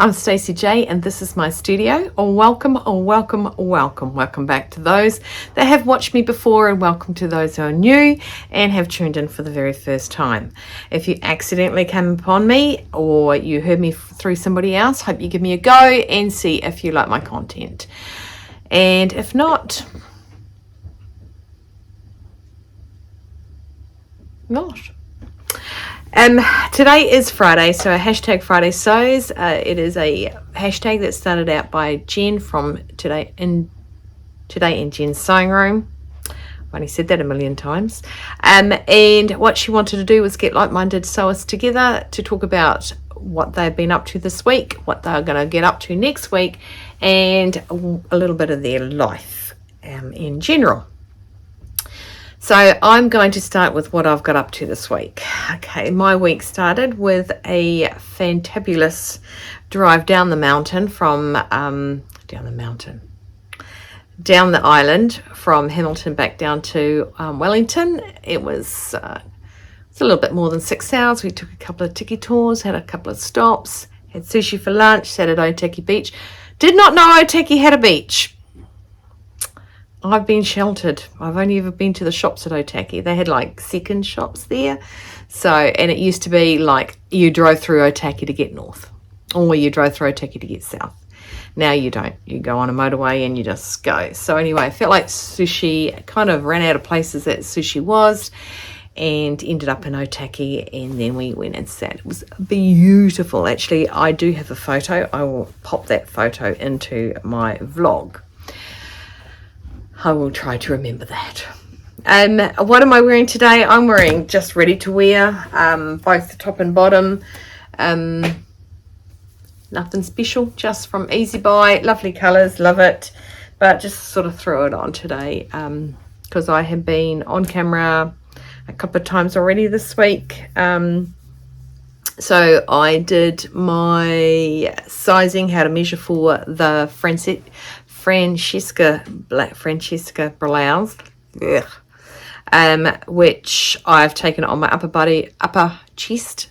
I'm Stacey J, and this is my studio. Welcome back to those that have watched me before, and welcome to those who are new and have tuned in for the very first time. If you accidentally came upon me or you heard me through somebody else, hope you give me a go and see if you like my content. And if not, not. Today is Friday, so hashtag fridaysews. It is a hashtag that started out by Jen from Today in Jen's Sewing Room. I've only said that a million times. And what she wanted to do was get like-minded sewers together to talk about what they've been up to this week, what they're going to get up to next week, and a little bit of their life in general. So I'm going to start with what I've got up to this week. Okay, my week started with a fantabulous drive down the mountain from, down the island from Hamilton back down to Wellington. It was a little bit more than 6 hours. We took a couple of tiki tours, had a couple of stops, had sushi for lunch, sat at Otaki Beach. Did not know Otaki had a beach. I've been sheltered. I've only ever been to the shops at Otaki. They had like second shops there. So, and it used to be like you drove through Otaki to get north, or you drove through Otaki to get south. Now you don't. You go on a motorway and you just go. So anyway, I felt like sushi, kind of ran out of places that sushi was, and ended up in Otaki, and then we went and sat. It was beautiful. Actually, I do have a photo. I will pop that photo into my vlog. I will try to remember that. What am I wearing today? I'm wearing just ready to wear, both the top and bottom. Nothing special, just from Easy Buy. Lovely colours, love it. But just sort of throw it on today because I have been on camera a couple of times already this week. So I did my sizing, how to measure for the Francesca blouse, which I've taken on my upper chest,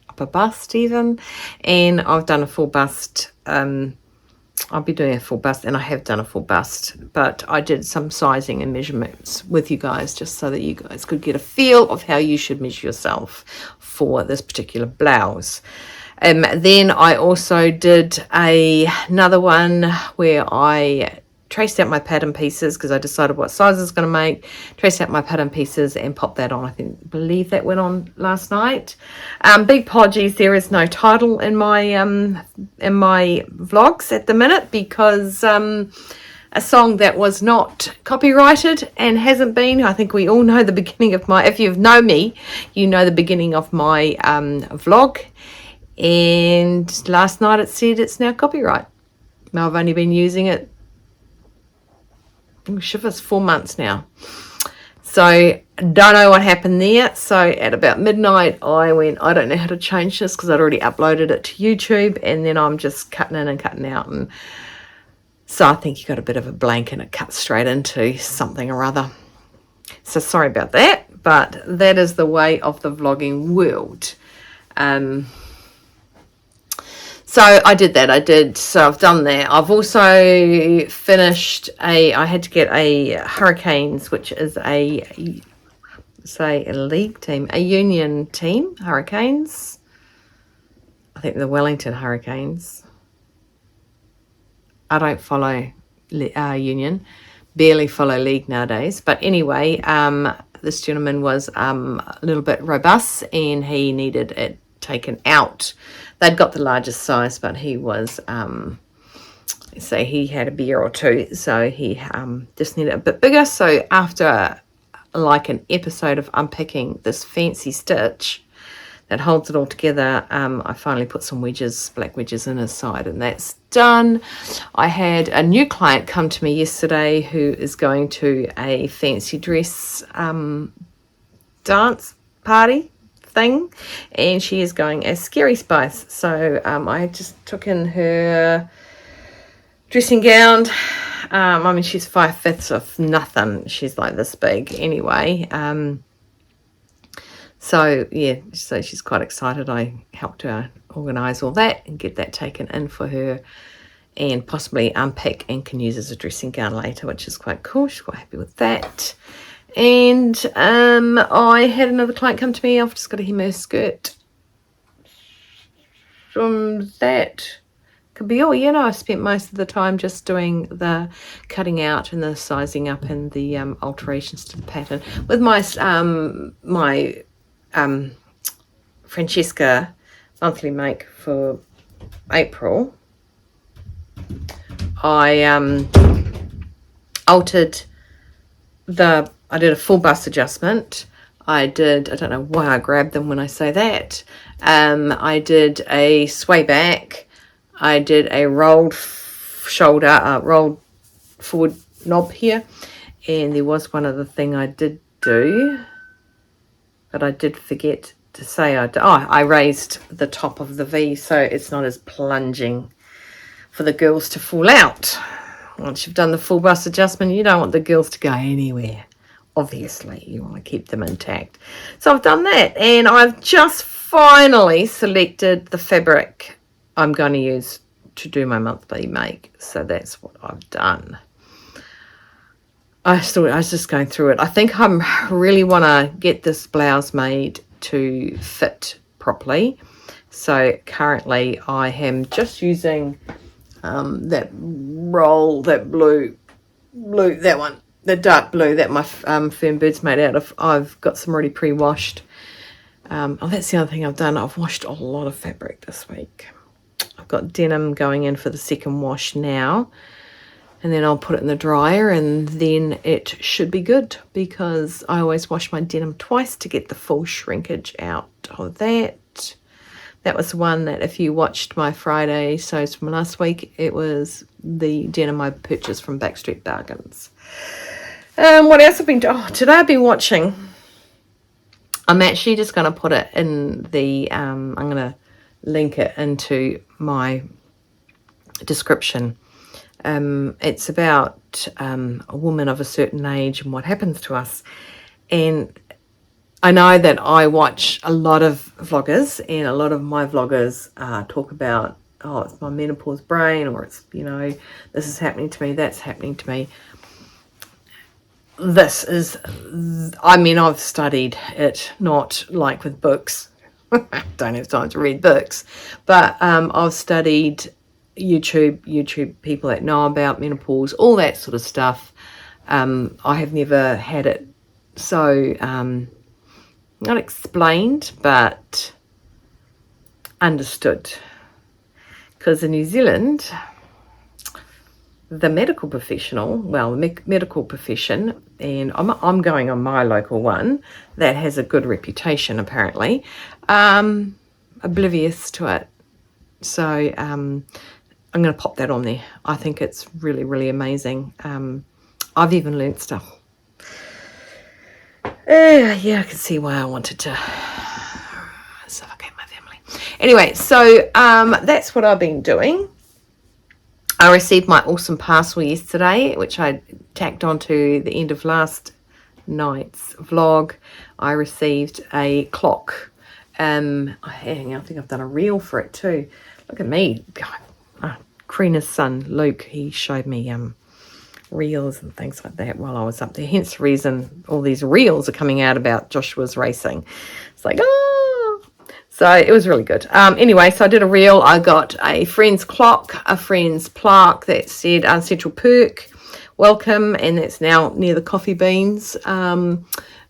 upper bust even, and I've done a full bust. I'll be doing a full bust, and I have done a full bust, but I did some sizing and measurements with you guys just so that you guys could get a feel of how you should measure yourself for this particular blouse. Then I also did another one where I traced out my pattern pieces because I decided what size I was going to make, traced out my pattern pieces and popped that on. Believe that went on last night. Big apologies, there is no title in my vlogs at the minute because a song that was not copyrighted and hasn't been. I think we all know the beginning of my, if you've known me, you know the beginning of my vlog. And last night it said it's now copyright. Now I've only been using it, shivers, 4 months now. So don't know what happened there. So at about midnight I went, I don't know how to change this because I'd already uploaded it to YouTube, and then I'm just cutting in and cutting out, and so I think you got a bit of a blank and it cuts straight into something or other. So sorry about that, but that is the way of the vlogging world. So I did that. So I've done that. I've also finished I had to get a Hurricanes, which is a league team, a union team, Hurricanes. I think the Wellington Hurricanes. I don't follow union, barely follow league nowadays. But anyway, this gentleman was a little bit robust and he needed it taken out. They'd got the largest size, but he was, so he had a beer or two, so he just needed a bit bigger. So after like an episode of unpicking this fancy stitch that holds it all together, I finally put some wedges, black wedges in his side, and that's done. I had a new client come to me yesterday who is going to a fancy dress dance party thing, and she is going as Scary Spice. So I just took in her dressing gown. I mean, she's 5/5 of nothing. She's like this big anyway. So yeah, so she's quite excited. I helped her organise all that and get that taken in for her, and possibly unpick and can use as a dressing gown later, which is quite cool. She's quite happy with that. And I had another client come to me. I've just got to hem her skirt. From that could be all. I spent most of the time just doing the cutting out and the sizing up and the alterations to the pattern with my Francesca monthly make for April. I altered I did a full bust adjustment. I don't know why I grabbed them when I say that. I did a sway back. I did a rolled shoulder, rolled forward knob here. And there was one other thing I did do, but I did forget to say I raised the top of the V so it's not as plunging for the girls to fall out. Once you've done the full bust adjustment, you don't want the girls to go anywhere. Obviously, you want to keep them intact. So I've done that, and I've just finally selected the fabric I'm going to use to do my monthly make. So that's what I've done. I was just going through it. I think I really want to get this blouse made to fit properly. So currently I am just using that roll, that blue, that one. The dark blue that my Firm Bird's made out of. I've got some already pre-washed. That's the other thing I've done. I've washed a lot of fabric this week. I've got denim going in for the second wash now. And then I'll put it in the dryer and then it should be good, because I always wash my denim twice to get the full shrinkage out of that. That was the one that if you watched my Friday sews from last week, it was the denim I purchased from Backstreet Bargains. What else I've been doing? Today I've been watching. I'm actually just going to put it in the, I'm going to link it into my description. It's about a woman of a certain age and what happens to us. And I know that I watch a lot of vloggers, and a lot of my vloggers talk about, it's my menopause brain, or it's, this is happening to me, that's happening to me. This is, I've studied it, not like with books. Don't have time to read books, but I've studied YouTube people that know about menopause, all that sort of stuff. I have never had it so not explained, but understood, because in New Zealand, the medical profession, and I'm going on my local one that has a good reputation apparently, oblivious to it. So I'm going to pop that on there. I think it's really, really amazing. I've even learnt stuff. Yeah, I can see why I wanted to suffocate my family. Anyway, so that's what I've been doing. I received my awesome parcel yesterday, which I tacked onto the end of last night's vlog. I received a clock. I think I've done a reel for it too. Look at me. Karina's son, Luke, he showed me reels and things like that while I was up there. Hence the reason all these reels are coming out about Joshua's racing. It's like, So it was really good. Anyway, so I did a reel. I got a friend's clock, a friend's plaque that said Central Perk, welcome, and that's now near the coffee beans.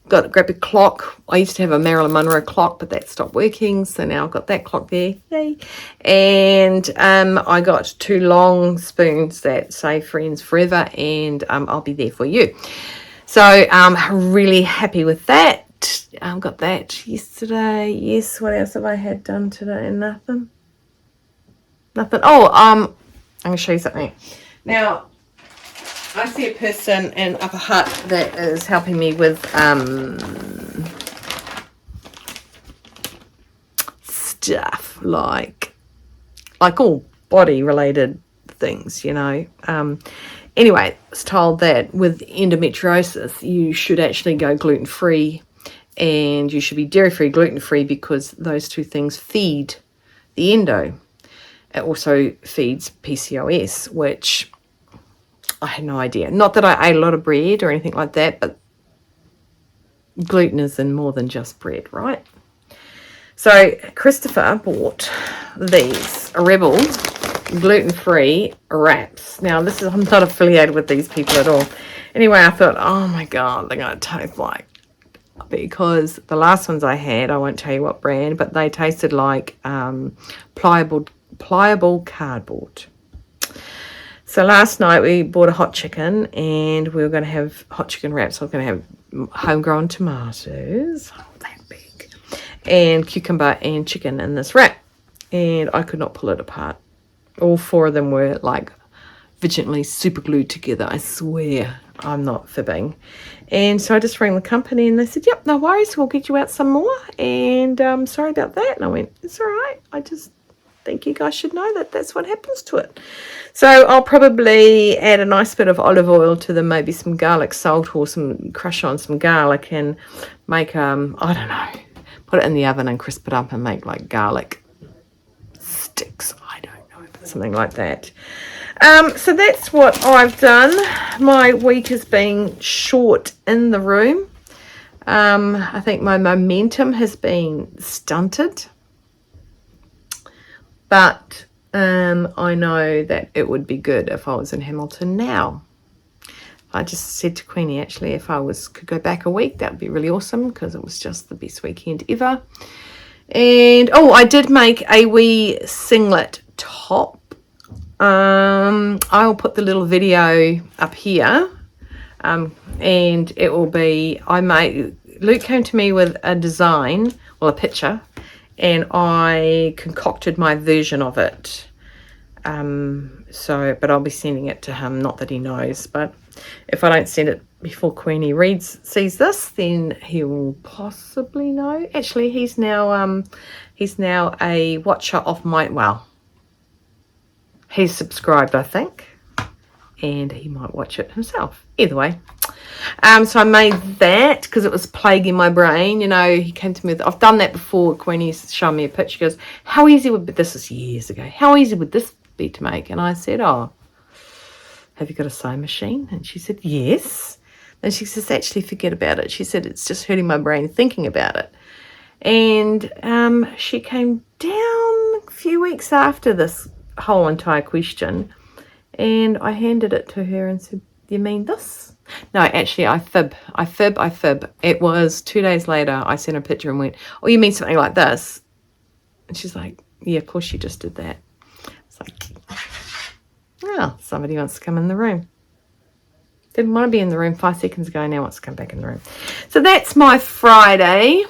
Grabbed a clock. I used to have a Marilyn Monroe clock, but that stopped working, so now I've got that clock there. Yay. And I got 2 long spoons that say friends forever, and I'll be there for you. So I'm really happy with that. Got that yesterday. Yes, what else have I had done today? Nothing. I'm going to show you something. Now, I see a person in Upper Hutt that is helping me with stuff like all body related things, Anyway, I was told that with endometriosis, you should actually go gluten-free and you should be dairy-free, gluten-free, because those two things feed the endo. It also feeds PCOS, which I had no idea. Not that I ate a lot of bread or anything like that, but gluten is in more than just bread, right? So Christopher bought these Rebel gluten-free wraps. Now, I'm not affiliated with these people at all. Anyway, I thought, oh my God, they're going to taste like, because the last ones I had, I won't tell you what brand, but they tasted like pliable cardboard. So last night we bought a hot chicken, and we were going to have hot chicken wraps. I was going to have homegrown tomatoes, that big, and cucumber and chicken in this wrap, and I could not pull it apart. All four of them were like vigilantly super glued together. I swear, I'm not fibbing. And so I just rang the company, and they said, yep, no worries, we'll get you out some more, and sorry about that. And I went, it's all right, I just think you guys should know that that's what happens to it. So I'll probably add a nice bit of olive oil to them, maybe some garlic salt, or some crush on some garlic, and make I don't know, put it in the oven and crisp it up and make like garlic sticks. I don't know, but something like that. So that's what I've done. My week has been short in the room. I think my momentum has been stunted, but I know that it would be good if I was in Hamilton now. I just said to Queenie, actually, if I could go back a week, that would be really awesome, because it was just the best weekend ever. And I did make a wee singlet top. I'll put the little video up here, and it will be, Luke came to me with a design, well, a picture, and I concocted my version of it. But I'll be sending it to him, not that he knows, but if I don't send it before Queenie sees this, then he will possibly know. Actually, he's now a watcher of he's subscribed, I think, and he might watch it himself. Either way. So I made that because it was plaguing my brain. He came to me with, I've done that before. Queenie's shown me a picture. She goes, how easy would this is years ago. How easy would this be to make? And I said, have you got a sewing machine? And she said, yes. And she says, actually, forget about it. She said, it's just hurting my brain thinking about it. And she came down a few weeks after this whole entire question, and I handed it to her and said, you mean this? No, actually, I fib. It was 2 days later, I sent her a picture and went, oh, you mean something like this? And she's like, yeah, of course she just did that. It's like, well, somebody wants to come in the room. Didn't want to be in the room 5 seconds ago, now wants to come back in the room. So that's my Friday.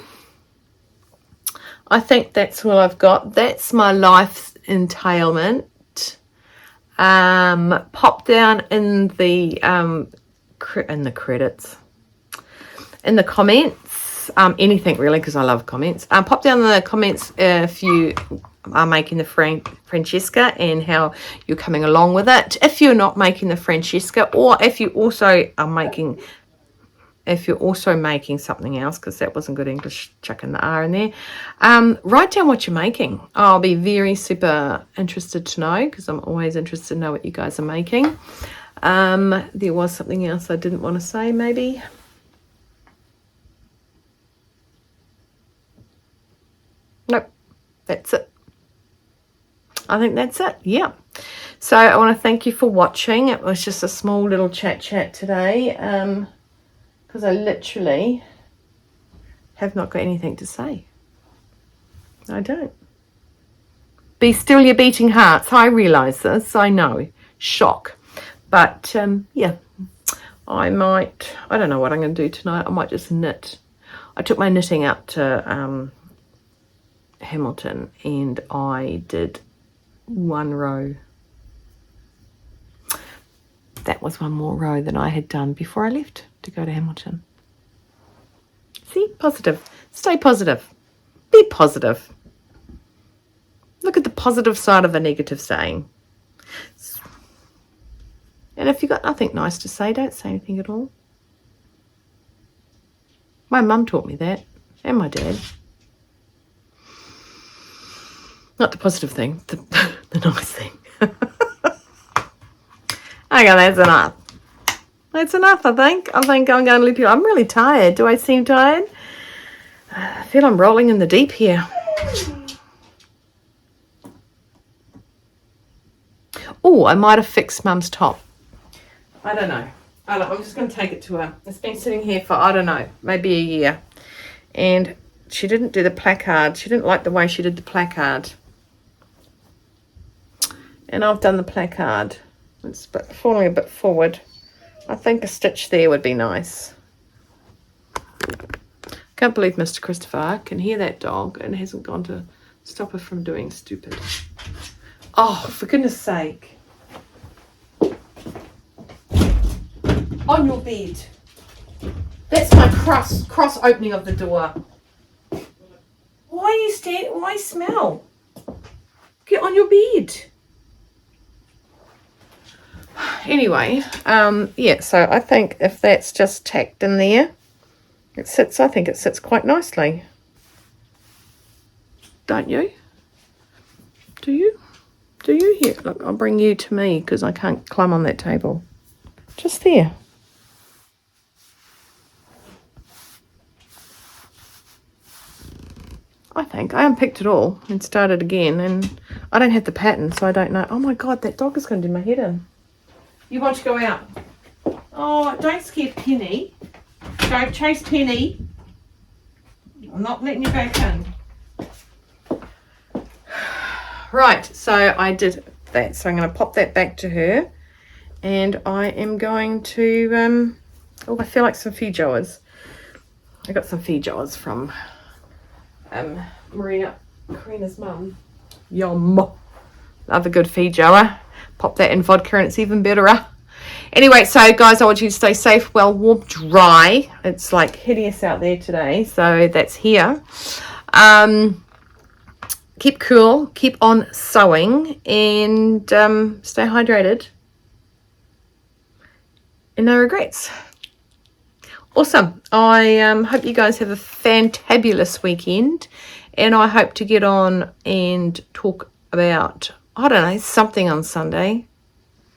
I think that's all I've got. That's my life entailment. Pop down in the credits, in the comments, anything really, because I love comments. Pop down in the comments if you are making the Francesca and how you're coming along with it. If you're not making the Francesca, or if you also are making, something else, because that wasn't good English, chucking the R in there, write down what you're making. I'll be very super interested to know, because I'm always interested to know what you guys are making. There was something else I didn't want to say, maybe. Nope, that's it. I think that's it, yeah. So I want to thank you for watching. It was just a small little chat today, because I literally have not got anything to say. I don't. Be still your beating hearts. I realise this, I know. Shock. But, yeah, I don't know what I'm going to do tonight. I might just knit. I took my knitting up to Hamilton, and I did one row. That was one more row than I had done before I left to go to Hamilton. See, positive. Stay positive. Be positive. Look at the positive side of a negative saying. And if you've got nothing nice to say, don't say anything at all. My mum taught me that. and my dad. Not the positive thing, the nice thing. Okay, that's enough. That's enough, I think. I think I'm going to leave you. I'm really tired. Do I seem tired? I feel I'm rolling in the deep here. Oh, I might have fixed Mum's top. I don't know. I'm just going to take it to her. It's been sitting here for, I don't know, maybe a year. And she didn't do the placard. She didn't like the way she did the placard. And I've done the placard. It's falling a bit forward. I think a stitch there would be nice. Can't believe Mr. Christopher can hear that dog and hasn't gone to stop her from doing stupid. Oh, for goodness sake. On your bed. That's my cross opening of the door. Why are you standing? Why smell? Get on your bed. Anyway, yeah, so I think if that's just tacked in there, I think it sits quite nicely. Don't you? Do you? Do you? Here, look, I'll bring you to me because I can't climb on that table. Just there. I think. I unpicked it all and started again, and I don't have the pattern, so I don't know. Oh my God, that dog is going to do my head in. You want to go out? Oh, don't scare Penny. Don't chase Penny. I'm not letting you back in. Right, so I did that. So I'm going to pop that back to her. And I am going to, I feel like some feijoas. I got some feijoas from Karina's mum. Yum. Love a good feijoa. Pop that in vodka and it's even better. Anyway, so guys, I want you to stay safe, well, warm, dry. It's like hideous out there today, so that's here. Keep cool, keep on sewing, and stay hydrated. And no regrets. Awesome. I hope you guys have a fantabulous weekend, and I hope to get on and talk about, I don't know, something on Sunday.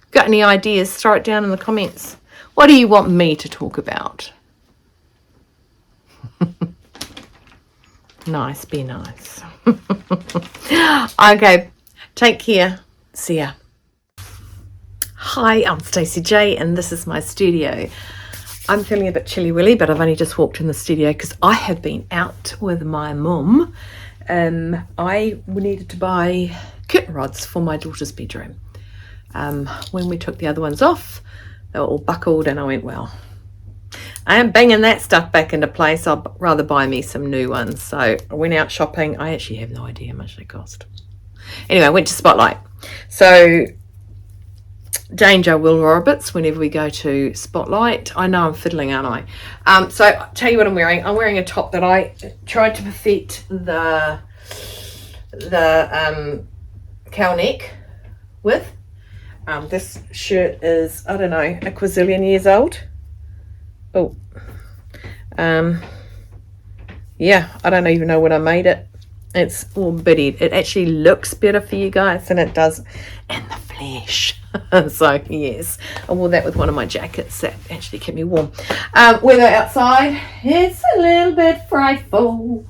Got any ideas? Throw it down in the comments. What do you want me to talk about? Nice, be nice. Okay, take care. See ya. Hi, I'm Stacey J, and this is my studio. I'm feeling a bit chilly willy, but I've only just walked in the studio because I have been out with my mum. I needed to buy curtain rods for my daughter's bedroom. When we took the other ones off, they were all buckled, and I went, well, I am banging that stuff back into place. I'd rather buy me some new ones. So I went out shopping. I actually have no idea how much they cost. Anyway, I went to Spotlight. So danger, Will Roberts, whenever we go to Spotlight. I know I'm fiddling, aren't I? So I'll tell you what I'm wearing. I'm wearing a top that I tried to perfect the cowl neck with. This shirt is, I don't know, a quazillion years old. Oh, yeah, I don't even know when I made it. It's all bitty. It actually looks better for you guys than it does in the flesh. So yes, I wore that with one of my jackets that actually kept me warm. Weather outside, it's a little bit frightful.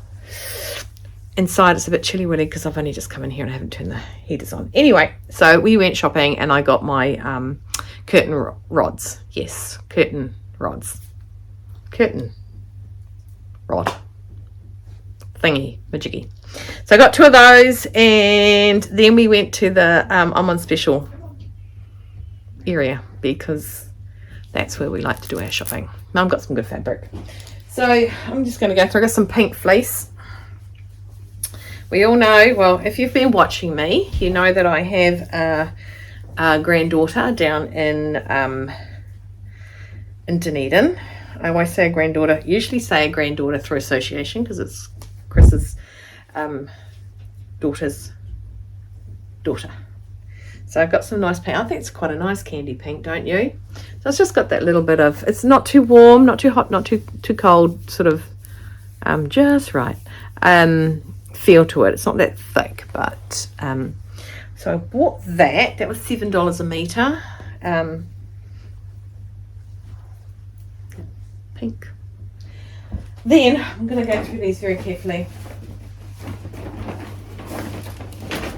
Inside it's a bit chilly really because I've only just come in here and I haven't turned the heaters on. Anyway, so we went shopping and I got my curtain rods. Yes, curtain rods. Curtain rod thingy majiggy. So I got 2 of those, and then we went to the I'm on special area because that's where we like to do our shopping. Mum got some good fabric. So I'm just going to go through. I got some pink fleece. We all know, well, if you've been watching me, you know that I have a granddaughter down in Dunedin. I always say a granddaughter, usually say a granddaughter through association because it's Chris's daughter's daughter. So I've got some nice pink. I think it's quite a nice candy pink, don't you? So it's just got that little bit of, it's not too warm, not too hot, not too cold, sort of just right feel to it. It's not that thick, but so I bought that. That was $7 a metre. Pink. Then I'm going to go through these very carefully.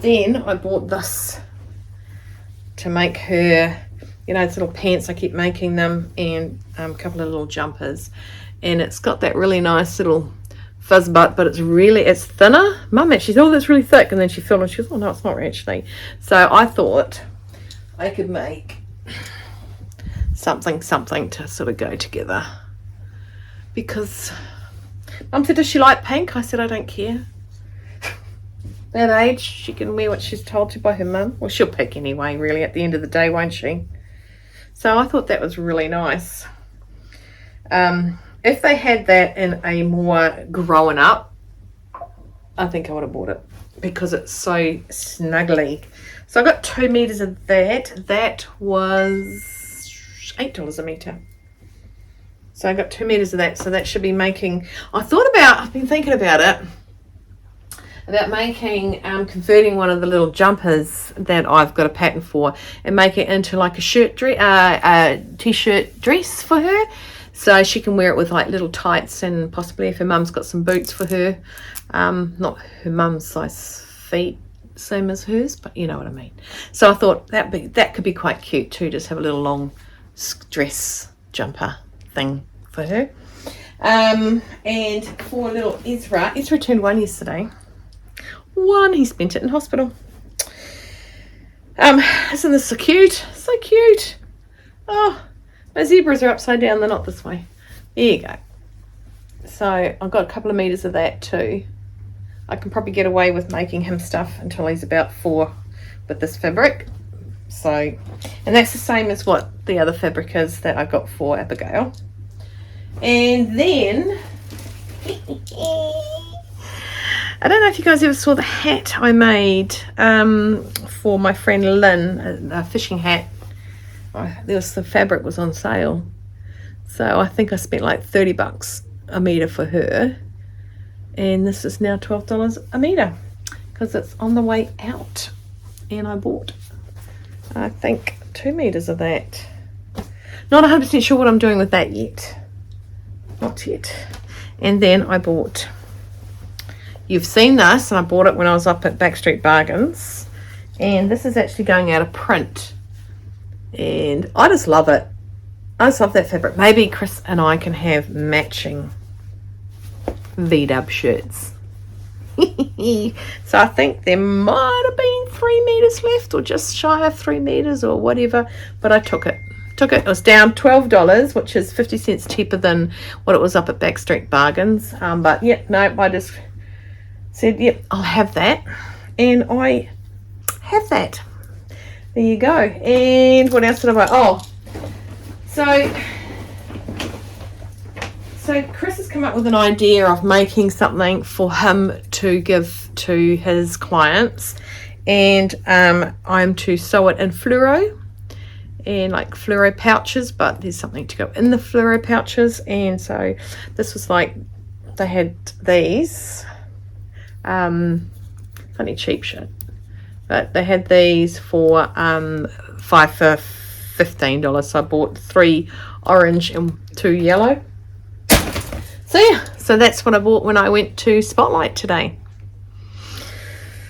Then I bought this to make her, you know, these little pants. I keep making them, and a couple of little jumpers, and it's got that really nice little fuzz butt, but it's thinner. Mum actually said, oh, that's really thick, and then she felt it and she goes, oh no, it's not actually. So I thought I could make something to sort of go together, because Mum said, does she like pink? I said, I don't care. That age, she can wear what she's told to by her mum. Well, she'll pick anyway, really, at the end of the day, won't she? So I thought that was really nice. If they had that in a more growing up, I think I would have bought it, because it's so snuggly. So I got 2 meters of that. That was $8 a meter. So I got 2 meters of that. So that should be making, I've been thinking about it, about making, converting one of the little jumpers that I've got a pattern for and make it into like a t-shirt dress for her, so she can wear it with like little tights, and possibly if her mum's got some boots for her, not her mum's size feet, same as hers, but you know what I mean. So I thought that could be quite cute too, just have a little long dress jumper thing for her. And for little Ezra turned 1 yesterday. He spent it in hospital. Isn't this so cute? So cute. Oh, my zebras are upside down, they're not this way. There you go. So I've got a couple of meters of that too. I can probably get away with making him stuff until he's about 4 with this fabric. So, and that's the same as what the other fabric is that I got for Abigail. And then I don't know if you guys ever saw the hat I made for my friend Lynn, a fishing hat. The fabric was on sale, so I think I spent like $30 a meter for her, and this is now $12 a meter because it's on the way out. And I bought, I think, 2 meters of that. Not 100% sure what I'm doing with that yet, not yet. And then I bought, you've seen this, and I bought it when I was up at Backstreet Bargains, and this is actually going out of print, and I just love it. I just love that fabric. Maybe Chris and I can have matching V-dub shirts. So I think there might have been 3 meters left, or just shy of 3 meters or whatever, but I took it. It was down $12, which is 50 cents cheaper than what it was up at Backstreet Bargains. But yeah, no, I just said, yep, I'll have that, and I have that. There you go. And what else did I buy? Oh, so Chris has come up with an idea of making something for him to give to his clients, and I'm to sew it in fluoro, and like fluoro pouches, but there's something to go in the fluoro pouches. And so this was like, they had these funny cheap shit, but they had these for 5 for $15. So I bought 3 orange and 2 yellow. So yeah, so that's what I bought when I went to Spotlight today.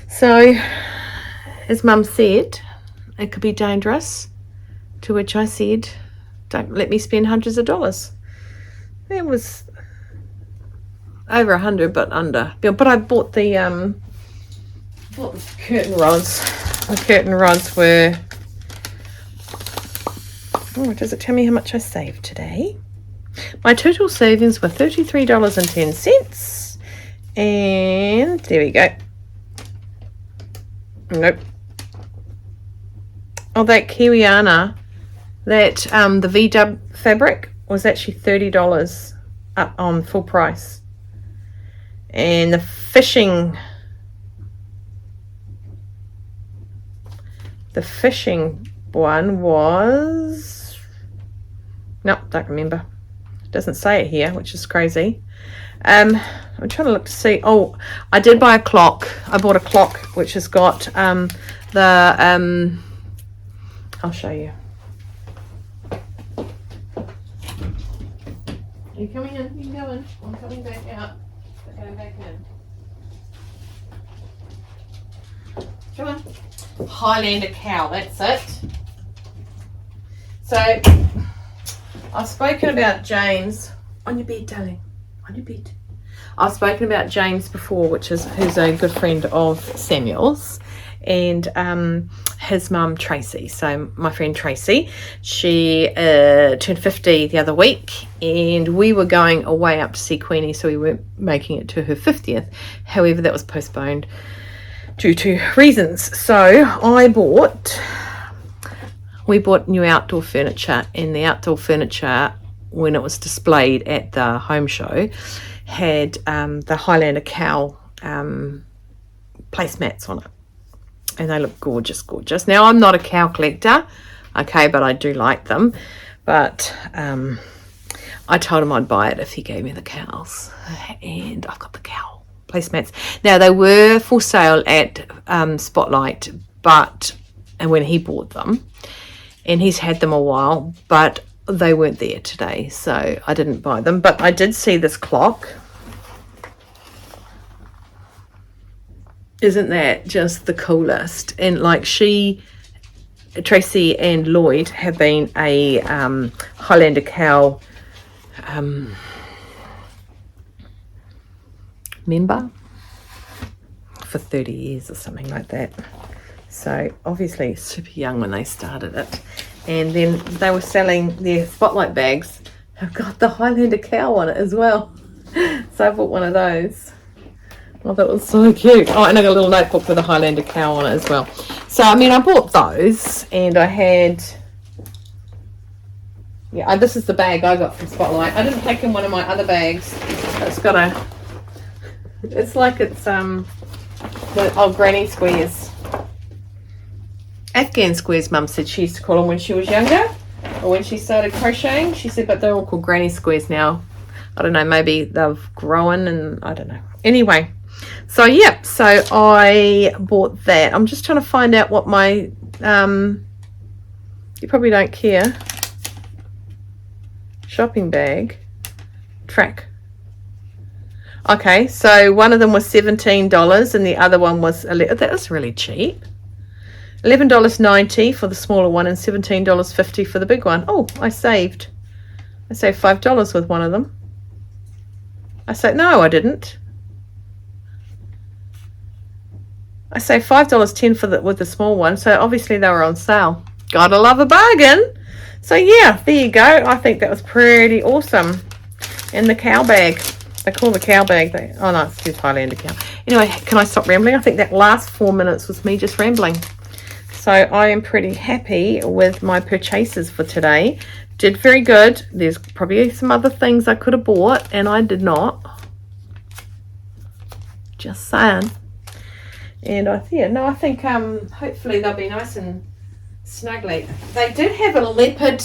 So as Mum said, it could be dangerous, to which I said, don't let me spend hundreds of dollars. It was over 100, but under. But I bought the curtain rods. The curtain rods were, oh, does it tell me how much I saved today? My total savings were $33.10, and there we go. Nope. Oh, that Kiwiana, that the V-dub fabric was actually $30 up on full price, and the fishing one was, nope, don't remember. Doesn't say it here, which is crazy. I'm trying to look to see. Oh, I did buy a clock. I bought a clock which has got I'll show you. Are you coming in? You can go in. I'm coming back out. I'm going back in. Come on. Highlander cow, that's it. So, I've spoken about James. On your bed, darling. On your bed. I've spoken about James before, who's a good friend of Samuel's, and his mum Tracy. So my friend Tracy, she turned 50 the other week, and we were going away up to see Queenie, so we weren't making it to her 50th. However, that was postponed due to reasons. So we bought new outdoor furniture, and the outdoor furniture, when it was displayed at the home show, had the Highlander cow placemats on it, and they look gorgeous, gorgeous. Now, I'm not a cow collector, okay, but I do like them. But I told him I'd buy it if he gave me the cows, and I've got the cow placemats. Now, they were for sale at Spotlight, and when he bought them, and he's had them a while, but they weren't there today, so I didn't buy them. But I did see this clock. Isn't that just the coolest? And like Tracy and Lloyd have been a Highlander cow member for 30 years or something like that. So obviously super young when they started it. And then they were selling their Spotlight bags. I've got the Highlander cow on it as well. So I bought one of those. I thought it was so cute. Oh, and I got a little notebook with a Highlander cow on it as well. So, I mean, I bought those, and I had... Yeah, this is the bag I got from Spotlight. I didn't take in one of my other bags. It's got a... It's like it's, the old granny squares. Afghan squares, Mum said she used to call them when she was younger, or when she started crocheting. She said, but they're all called granny squares now. I don't know, maybe they've grown, and I don't know. Anyway, so yeah, so I bought that. I'm just trying to find out what my, you probably don't care, shopping bag, track. Okay, so one of them was $17 and the other one was, that was really cheap. $11.90 for the smaller one and $17.50 for the big one. Oh, I saved $5 with one of them. No, I didn't. I saved $5.10 with the small one, so obviously they were on sale. Gotta love a bargain. So yeah, there you go. I think that was pretty awesome. And the cow bag. They call the cow bag. Oh no, it's just Highlander cow. Anyway, can I stop rambling? I think that last 4 minutes was me just rambling. So I am pretty happy with my purchases for today. Did very good. There's probably some other things I could have bought and I did not. Just saying. And I think hopefully they'll be nice and snuggly. They did have a leopard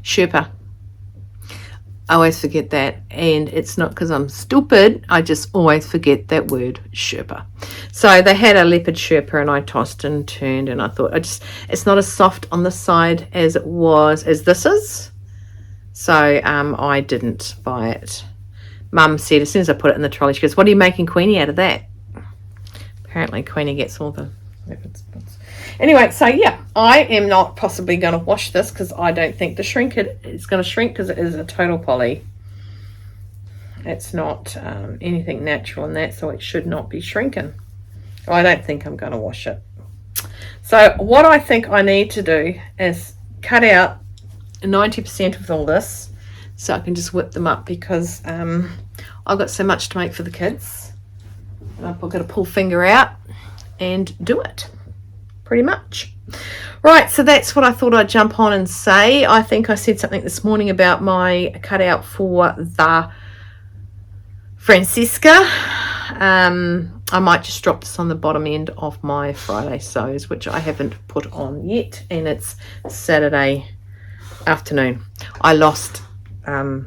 Sherpa. I always forget that, and it's not because I'm stupid. I just always forget that word, Sherpa. So they had a leopard Sherpa, and I tossed and turned, and I thought it's not as soft on the side as this is. So I didn't buy it. Mum said as soon as I put it in the trolley, she goes, "What are you making Queenie out of that?" Apparently Queenie gets all the leopards. Anyway, so yeah, I am not possibly going to wash this because I don't think the shrink is going to shrink because it is a total poly. It's not anything natural in that, so it should not be shrinking. I don't think I'm going to wash it. So what I think I need to do is cut out 90% of all this so I can just whip them up because I've got so much to make for the kids. And I've got to pull finger out and do it. Pretty much. Right, so that's what I thought I'd jump on and say. I think I said something this morning about my cutout for Francisca. I might just drop this on the bottom end of my Friday sews, which I haven't put on yet, and it's Saturday afternoon. I lost, I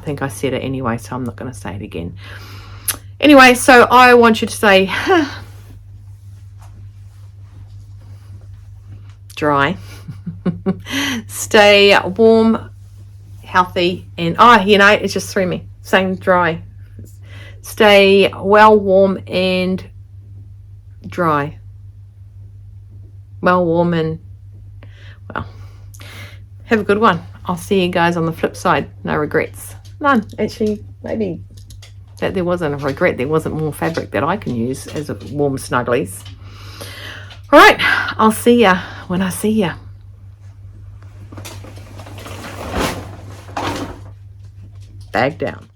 think I said it anyway, so I'm not going to say it again. Anyway, so I want you to say dry, stay warm, healthy, and you know, it just threw me saying dry. Stay well, warm, and dry. Well, warm, and well, have a good one. I'll see you guys on the flip side. No regrets. None. Actually, maybe that there wasn't a regret. There wasn't more fabric that I can use as a warm snugglies. All right. I'll see ya when I see ya. Bag down.